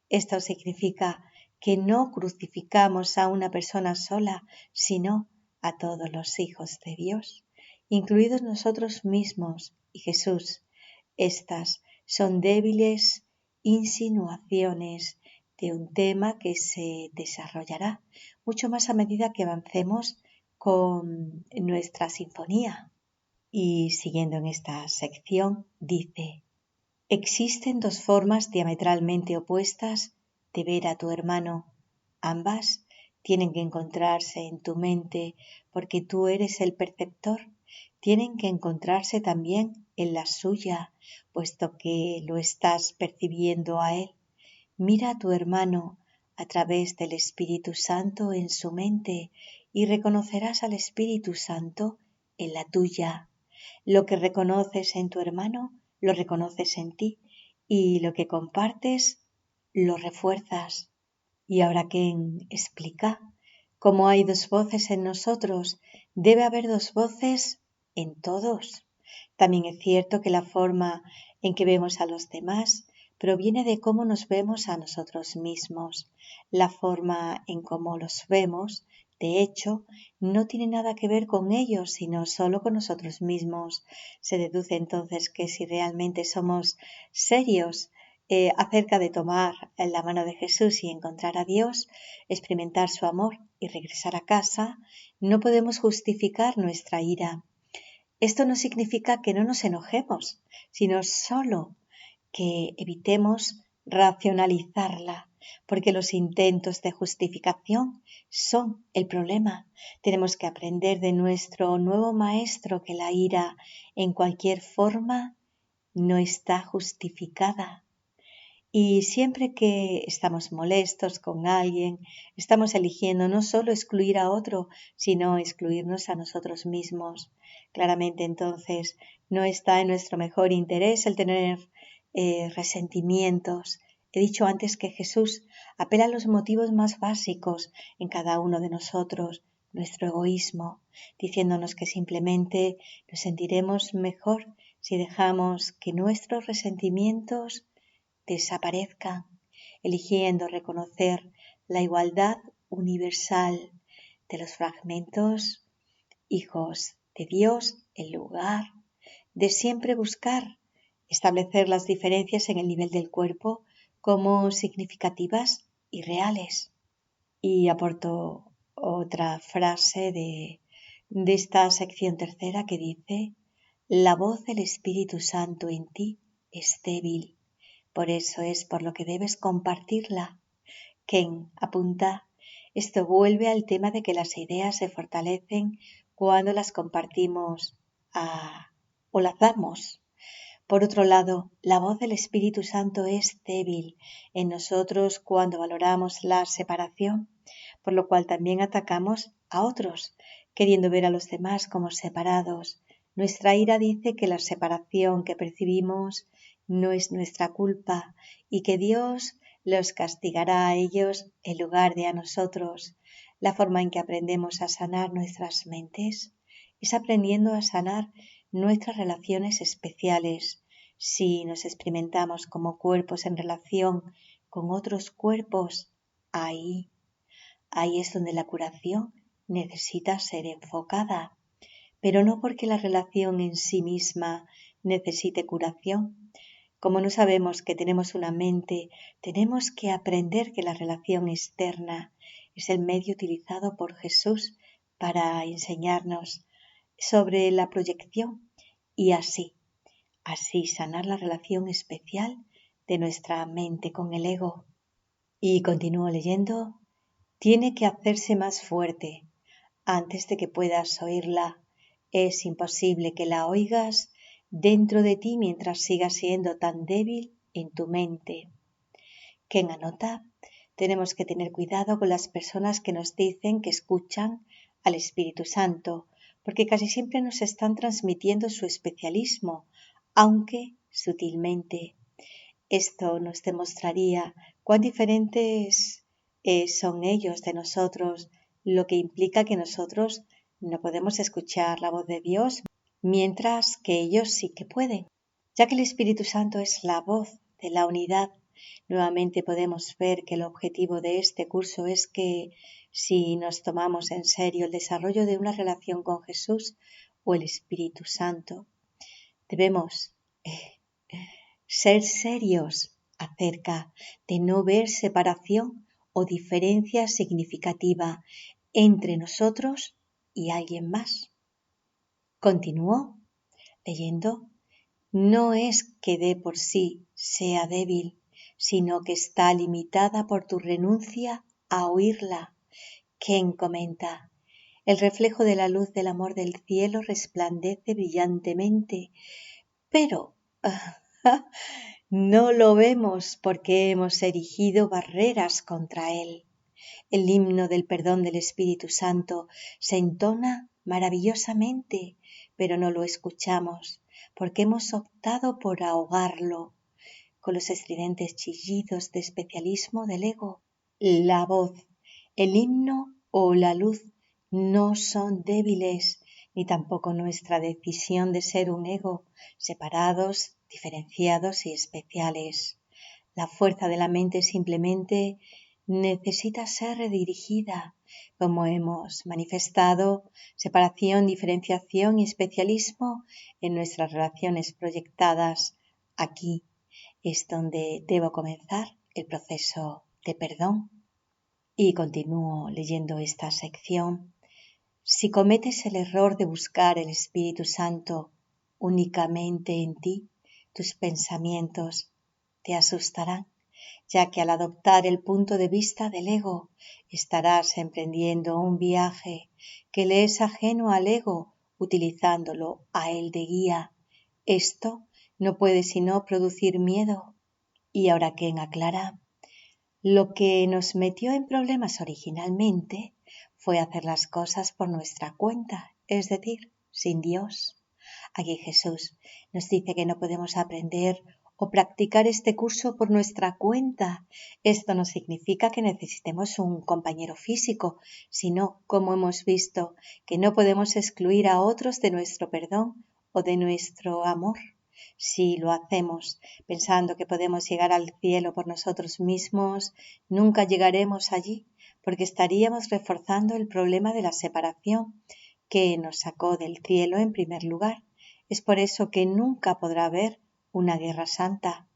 Esto significa que no crucificamos a una persona sola, sino a todos los hijos de Dios, incluidos nosotros mismos y Jesús. Estas son débiles insinuaciones de un tema que se desarrollará mucho más a medida que avancemos con nuestra sinfonía. Y siguiendo en esta sección, dice: existen dos formas diametralmente opuestas de ver a tu hermano. Ambas tienen que encontrarse en tu mente porque tú eres el perceptor. Tienen que encontrarse también en la suya, puesto que lo estás percibiendo a él. Mira a tu hermano a través del Espíritu Santo en su mente y reconocerás al Espíritu Santo en la tuya. Lo que reconoces en tu hermano, lo reconoces en ti, y lo que compartes, lo refuerzas. Y ahora Ken explica, como hay dos voces en nosotros, debe haber dos voces en todos. También es cierto que la forma en que vemos a los demás proviene de cómo nos vemos a nosotros mismos. La forma en cómo los vemos, de hecho, no tiene nada que ver con ellos, sino solo con nosotros mismos. Se deduce entonces que si realmente somos serios acerca de tomar la mano de Jesús y encontrar a Dios, experimentar su amor y regresar a casa, no podemos justificar nuestra ira. Esto no significa que no nos enojemos, sino solo que evitemos racionalizarla, porque los intentos de justificación son el problema. Tenemos que aprender de nuestro nuevo maestro que la ira en cualquier forma no está justificada. Y siempre que estamos molestos con alguien, estamos eligiendo no solo excluir a otro, sino excluirnos a nosotros mismos. Claramente entonces no está en nuestro mejor interés el tener resentimientos. He dicho antes que Jesús apela a los motivos más básicos en cada uno de nosotros, nuestro egoísmo, diciéndonos que simplemente nos sentiremos mejor si dejamos que nuestros resentimientos desaparezcan, eligiendo reconocer la igualdad universal de los fragmentos, hijos de Dios, en lugar de siempre buscar establecer las diferencias en el nivel del cuerpo como significativas y reales. Y aporto otra frase de esta sección tercera que dice: la voz del Espíritu Santo en ti es débil. Por eso es por lo que debes compartirla. Ken apunta, esto vuelve al tema de que las ideas se fortalecen cuando las compartimos o las damos. Por otro lado, la voz del Espíritu Santo es débil en nosotros cuando valoramos la separación, por lo cual también atacamos a otros, queriendo ver a los demás como separados. Nuestra ira dice que la separación que percibimos no es nuestra culpa y que Dios los castigará a ellos en lugar de a nosotros. La forma en que aprendemos a sanar nuestras mentes es aprendiendo a sanar nuestras relaciones especiales. Si nos experimentamos como cuerpos en relación con otros cuerpos, ahí es donde la curación necesita ser enfocada, pero no porque la relación en sí misma necesite curación. Como no sabemos que tenemos una mente, tenemos que aprender que la relación externa es el medio utilizado por Jesús para enseñarnos sobre la proyección y así sanar la relación especial de nuestra mente con el ego. Y continúo leyendo, tiene que hacerse más fuerte antes de que puedas oírla. Es imposible que la oigas dentro de ti mientras sigas siendo tan débil en tu mente. Ken anota, tenemos que tener cuidado con las personas que nos dicen que escuchan al Espíritu Santo, porque casi siempre nos están transmitiendo su especialismo, aunque sutilmente. Esto nos demostraría cuán diferentes son ellos de nosotros, lo que implica que nosotros no podemos escuchar la voz de Dios, mientras que ellos sí que pueden. Ya que el Espíritu Santo es la voz de la unidad, nuevamente podemos ver que el objetivo de este curso es que si nos tomamos en serio el desarrollo de una relación con Jesús o el Espíritu Santo, debemos ser serios acerca de no ver separación o diferencia significativa entre nosotros y alguien más. Continuó leyendo, no es que de por sí sea débil, sino que está limitada por tu renuncia a oírla. Ken comenta, el reflejo de la luz del amor del cielo resplandece brillantemente, pero no lo vemos porque hemos erigido barreras contra él. El himno del perdón del Espíritu Santo se entona maravillosamente, pero no lo escuchamos porque hemos optado por ahogarlo con los estridentes chillidos de especialismo del ego. La voz, el himno o la luz no son débiles, ni tampoco nuestra decisión de ser un ego, separados, diferenciados y especiales. La fuerza de la mente simplemente necesita ser redirigida, como hemos manifestado, separación, diferenciación y especialismo en nuestras relaciones proyectadas. Aquí es donde debo comenzar el proceso de perdón. Y continúo leyendo esta sección. Si cometes el error de buscar el Espíritu Santo únicamente en ti, tus pensamientos te asustarán, ya que al adoptar el punto de vista del ego, estarás emprendiendo un viaje que le es ajeno al ego, utilizándolo a él de guía. Esto no puede sino producir miedo. Y ahora Ken aclara, lo que nos metió en problemas originalmente fue hacer las cosas por nuestra cuenta, es decir, sin Dios. Aquí Jesús nos dice que no podemos aprender o practicar este curso por nuestra cuenta. Esto no significa que necesitemos un compañero físico, sino, como hemos visto, que no podemos excluir a otros de nuestro perdón o de nuestro amor. Si lo hacemos pensando que podemos llegar al cielo por nosotros mismos, nunca llegaremos allí, porque estaríamos reforzando el problema de la separación que nos sacó del cielo en primer lugar. Es por eso que nunca podrá haber una guerra santa.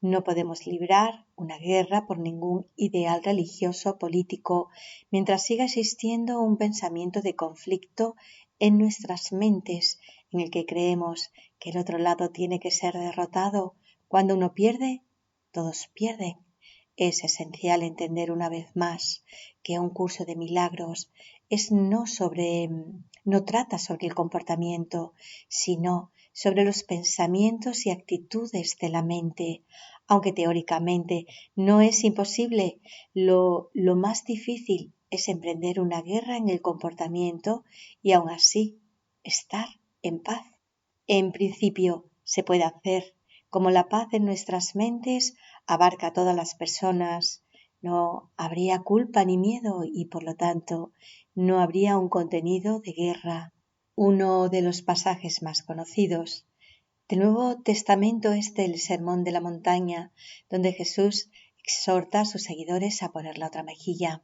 No podemos librar una guerra por ningún ideal religioso o político mientras siga existiendo un pensamiento de conflicto en nuestras mentes en el que creemos que el otro lado tiene que ser derrotado. Cuando uno pierde, todos pierden. Es esencial entender una vez más que un curso de milagros no trata sobre el comportamiento, sino sobre los pensamientos y actitudes de la mente. Aunque teóricamente no es imposible, lo más difícil es emprender una guerra en el comportamiento y aún así estar en paz. En principio se puede hacer, como la paz de nuestras mentes abarca a todas las personas, no habría culpa ni miedo y por lo tanto no habría un contenido de guerra. Uno de los pasajes más conocidos del Nuevo Testamento es el Sermón de la Montaña, donde Jesús exhorta a sus seguidores a poner la otra mejilla.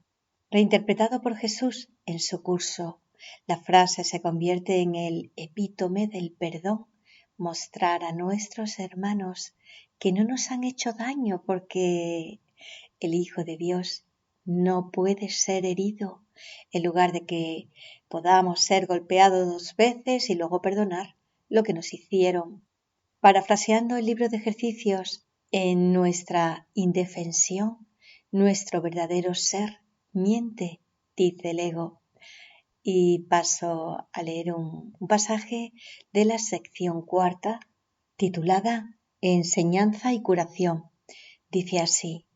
Reinterpretado por Jesús en su curso, la frase se convierte en el epítome del perdón, mostrar a nuestros hermanos que no nos han hecho daño porque el Hijo de Dios no puede ser herido, en lugar de que podamos ser golpeados 2 veces y luego perdonar lo que nos hicieron. Parafraseando el libro de ejercicios, en nuestra indefensión, nuestro verdadero ser miente, dice el ego. Y paso a leer un pasaje de la sección 4, titulada Enseñanza y curación. Dice así: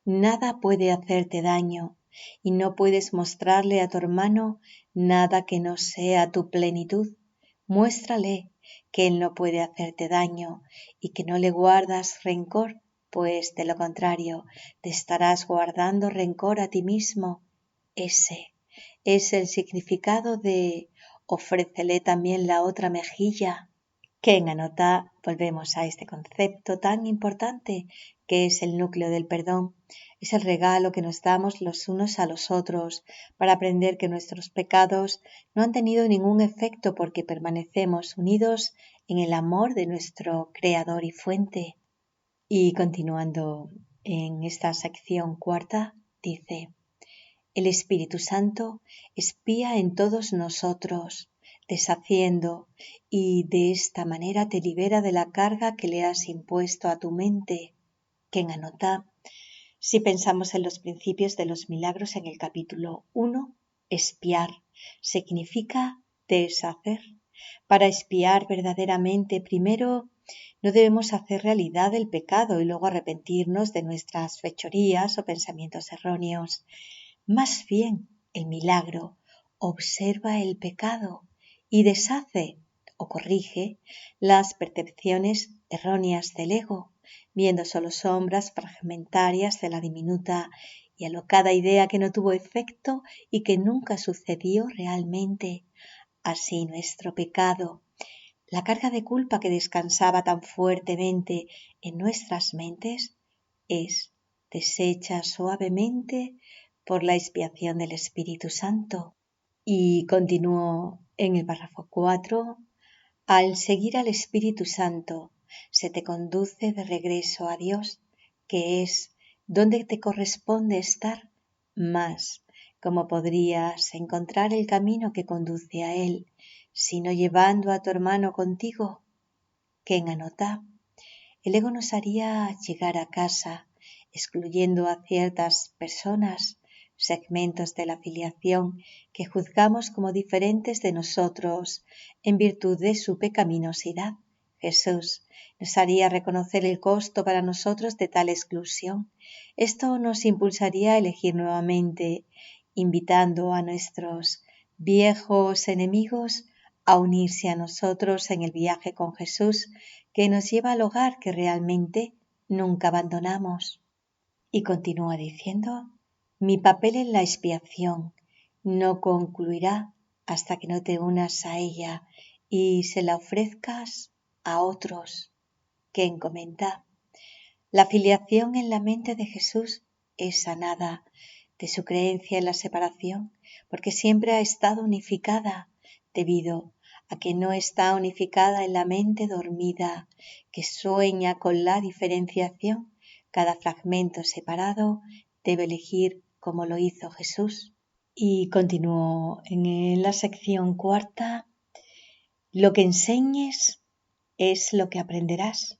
nada puede hacerte daño y no puedes mostrarle a tu hermano nada que no sea tu plenitud. Muéstrale que él no puede hacerte daño y que no le guardas rencor, pues de lo contrario te estarás guardando rencor a ti mismo. Ese es el significado de ofrécele también la otra mejilla. Que en Anota volvemos a este concepto tan importante que es el núcleo del perdón. Es el regalo que nos damos los unos a los otros para aprender que nuestros pecados no han tenido ningún efecto porque permanecemos unidos en el amor de nuestro Creador y Fuente. Y continuando en esta sección 4, dice: el Espíritu Santo espía en todos nosotros, deshaciendo, y de esta manera te libera de la carga que le has impuesto a tu mente. Que en Anota, si pensamos en los principios de los milagros en el capítulo 1, espiar significa deshacer. Para espiar verdaderamente, primero no debemos hacer realidad el pecado y luego arrepentirnos de nuestras fechorías o pensamientos erróneos. Más bien, el milagro observa el pecado y deshace o corrige las percepciones erróneas del ego, viendo solo sombras fragmentarias de la diminuta y alocada idea que no tuvo efecto y que nunca sucedió realmente. Así nuestro pecado, la carga de culpa que descansaba tan fuertemente en nuestras mentes, es deshecha suavemente por la expiación del Espíritu Santo. Y continúo en el párrafo 4. Al seguir al Espíritu Santo, se te conduce de regreso a Dios, que es donde te corresponde estar, más cómo podrías encontrar el camino que conduce a Él, sino llevando a tu hermano contigo. Ken anota, el ego nos haría llegar a casa, excluyendo a ciertas personas, segmentos de la filiación que juzgamos como diferentes de nosotros en virtud de su pecaminosidad. Jesús nos haría reconocer el costo para nosotros de tal exclusión. Esto nos impulsaría a elegir nuevamente, invitando a nuestros viejos enemigos a unirse a nosotros en el viaje con Jesús que nos lleva al hogar que realmente nunca abandonamos. Y continúa diciendo, mi papel en la expiación no concluirá hasta que no te unas a ella y se la ofrezcas a otros. Ken comenta, la filiación en la mente de Jesús es sanada de su creencia en la separación, porque siempre ha estado unificada debido a que no está unificada en la mente dormida que sueña con la diferenciación. Cada fragmento separado debe elegir como lo hizo Jesús. Y continúo en la sección 4. Lo que enseñes es lo que aprenderás.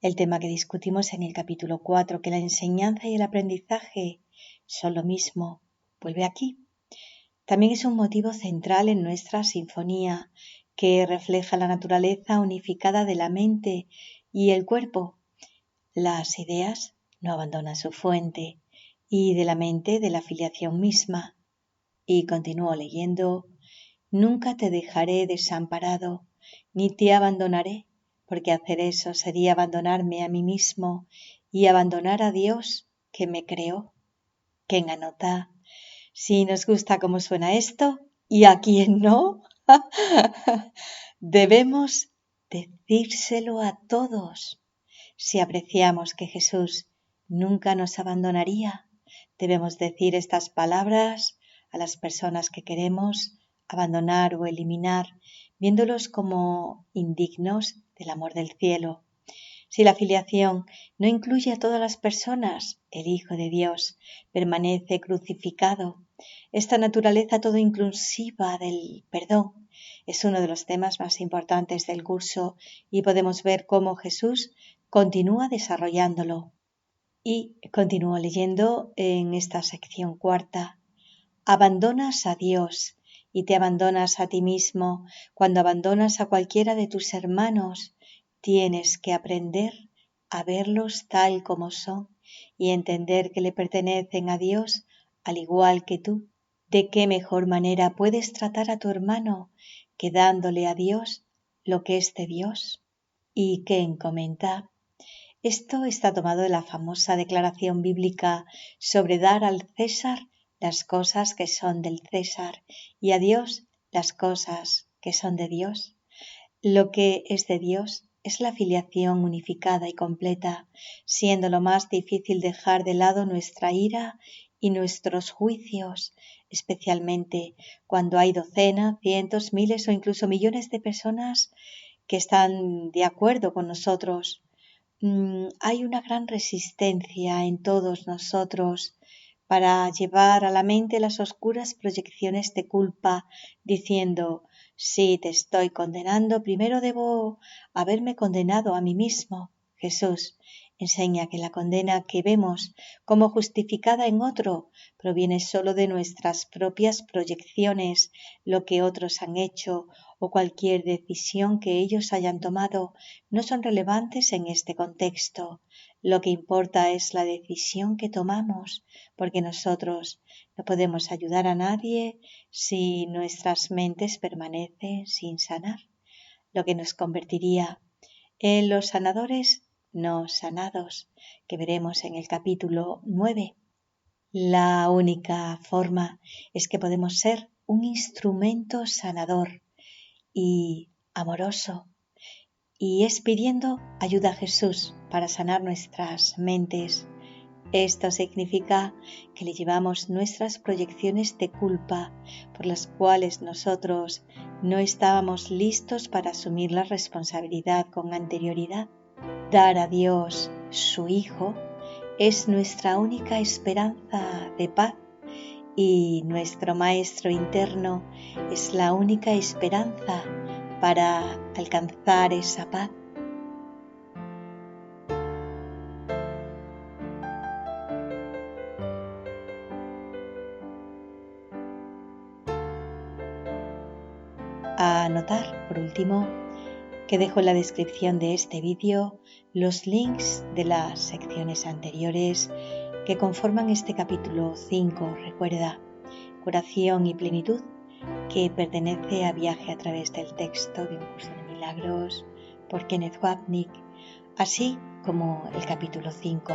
El tema que discutimos en el capítulo 4, que la enseñanza y el aprendizaje son lo mismo, vuelve aquí. También es un motivo central en nuestra sinfonía, que refleja la naturaleza unificada de la mente y el cuerpo. Las ideas no abandonan su fuente, y de la mente de la filiación misma. Y continúo leyendo, nunca te dejaré desamparado, ni te abandonaré, porque hacer eso sería abandonarme a mí mismo y abandonar a Dios que me creó. Ken anota, si nos gusta cómo suena esto, y a quien no, debemos decírselo a todos. Si apreciamos que Jesús nunca nos abandonaría, debemos decir estas palabras a las personas que queremos abandonar o eliminar, viéndolos como indignos del amor del cielo. Si la filiación no incluye a todas las personas, el Hijo de Dios permanece crucificado. Esta naturaleza todo inclusiva del perdón es uno de los temas más importantes del curso y podemos ver cómo Jesús continúa desarrollándolo. Y continúo leyendo en esta sección 4. Abandonas a Dios y te abandonas a ti mismo. Cuando abandonas a cualquiera de tus hermanos, tienes que aprender a verlos tal como son y entender que le pertenecen a Dios al igual que tú. ¿De qué mejor manera puedes tratar a tu hermano que dándole a Dios lo que es de Dios? Y Ken comenta, esto está tomado de la famosa declaración bíblica sobre dar al César las cosas que son del César y a Dios las cosas que son de Dios. Lo que es de Dios es la filiación unificada y completa, siendo lo más difícil dejar de lado nuestra ira y nuestros juicios, especialmente cuando hay docenas, cientos, miles o incluso millones de personas que están de acuerdo con nosotros. Hay una gran resistencia en todos nosotros para llevar a la mente las oscuras proyecciones de culpa, diciendo, si te estoy condenando, primero debo haberme condenado a mí mismo. Jesús enseña que la condena que vemos como justificada en otro proviene solo de nuestras propias proyecciones, lo que otros han hecho o cualquier decisión que ellos hayan tomado no son relevantes en este contexto. Lo que importa es la decisión que tomamos, porque nosotros no podemos ayudar a nadie si nuestras mentes permanecen sin sanar, lo que nos convertiría en los sanadores no sanados, que veremos en el capítulo 9. La única forma es que podemos ser un instrumento sanador y amoroso, y es pidiendo ayuda a Jesús para sanar nuestras mentes. Esto significa que le llevamos nuestras proyecciones de culpa por las cuales nosotros no estábamos listos para asumir la responsabilidad con anterioridad. Dar a Dios, su Hijo, es nuestra única esperanza de paz, y nuestro Maestro interno es la única esperanza para alcanzar esa paz. A anotar, por último, que dejo en la descripción de este vídeo los links de las secciones anteriores que conforman este capítulo 5, recuerda, curación y plenitud, que pertenece a Viaje a través del texto de un curso de milagros por Kenneth Wapnick, así como el capítulo 5,